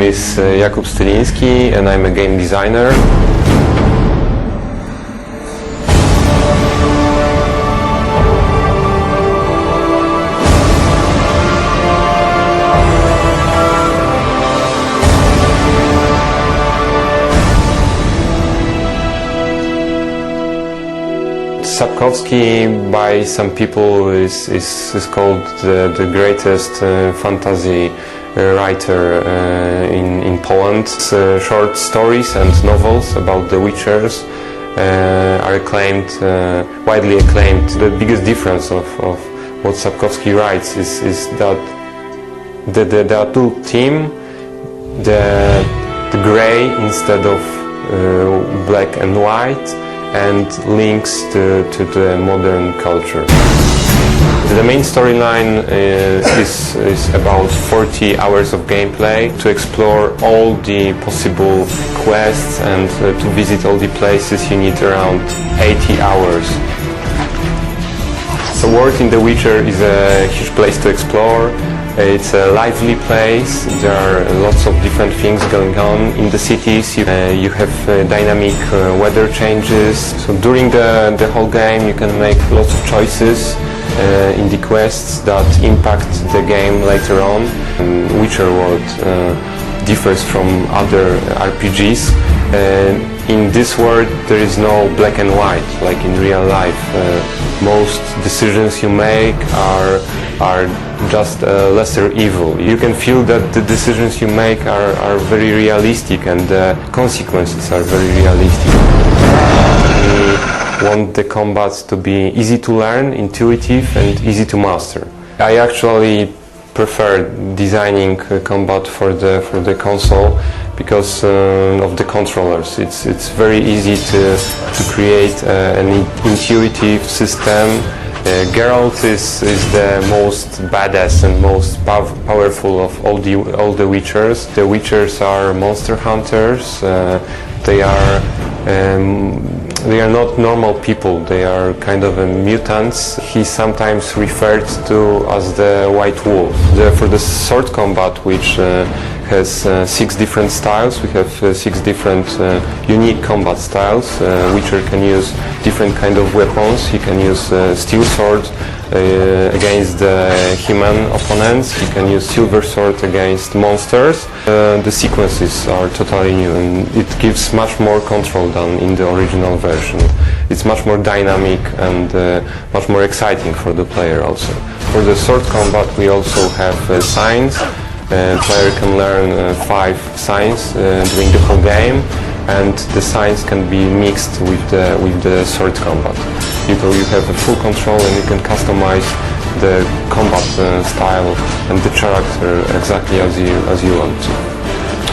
is Jakub Styliński and I'm a game designer. Sapkowski by some people is called the greatest fantasy writer in Poland. Short stories and novels about the Witchers are acclaimed, widely acclaimed. The biggest difference of what Sapkowski writes is that there are two themes, the grey instead of black and white, and links to the modern culture. The main storyline is about 40 hours of gameplay to explore all the possible quests and to visit all the places. You need around 80 hours. So world in The Witcher is a huge place to explore. It's a lively place. There are lots of different things going on in the cities. You have dynamic weather changes. So during the whole game you can make lots of choices in the quests that impact the game later on. Witcher world differs from other RPGs. In this world there is no black and white like in real life. Most decisions you make are just a lesser evil. You can feel that the decisions you make are very realistic and the consequences are very realistic. We want the combats to be easy to learn, intuitive and easy to master. I actually prefer designing combat for the console because of the controllers. It's very easy to create an intuitive system. Geralt is the most badass and most powerful of all the Witchers. The Witchers are monster hunters. They are not normal people. They are kind of mutants. He's sometimes referred to as the White Wolf. For the sword combat, which has 6 different styles. We have 6 different unique combat styles. Witcher can use different kind of weapons. He can use steel sword against human opponents. He can use silver sword against monsters. The sequences are totally new and it gives much more control than in the original version. It's much more dynamic and much more exciting for the player also. For the sword combat we also have signs. Player can learn 5 signs during the whole game, and the signs can be mixed with the sword combat. You have a full control and you can customize the combat style and the character exactly as you want to.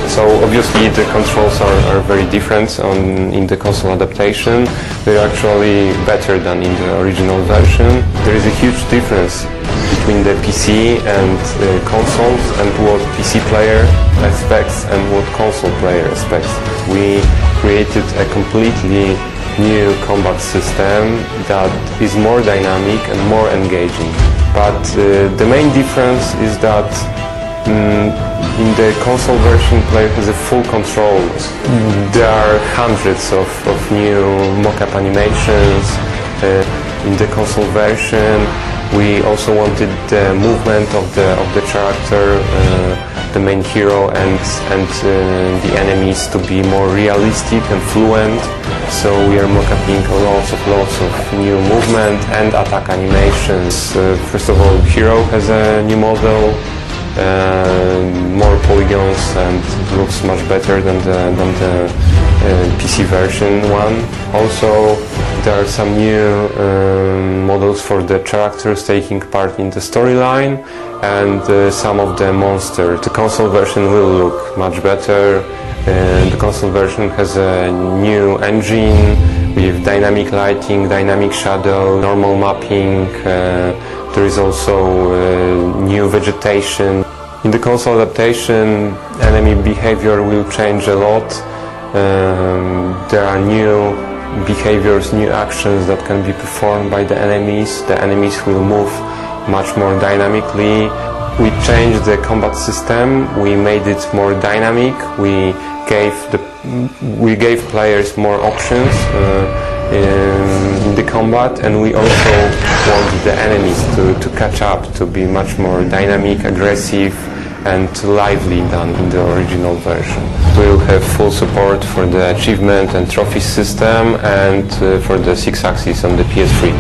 So obviously the controls are very different in the console adaptation. They're actually better than in the original version. There is a huge difference between the PC and consoles and what PC player expects and what console player expects. We created a completely new combat system that is more dynamic and more engaging. But the main difference is that in the console version, player has a full control. There are hundreds of new mock-up animations. In the console version, we also wanted the movement of the character, the main hero, and the enemies to be more realistic and fluent. So we are mock-upping lots of new movement and attack animations. First of all, hero has a new model. More polygons and looks much better than the PC version one. Also, there are some new models for the characters taking part in the storyline and some of the monsters. The console version will look much better. The console version has a new engine with dynamic lighting, dynamic shadow, normal mapping. There is also new vegetation. In the console adaptation, enemy behavior will change a lot. There are new behaviors, new actions that can be performed by the enemies. The enemies will move much more dynamically. We changed the combat system, we made it more dynamic, we gave players more options in the combat, and we also want the enemies to catch up, to be much more dynamic, aggressive and lively than in the original version. We will have full support for the achievement and trophy system and for the 6-axis on the PS3.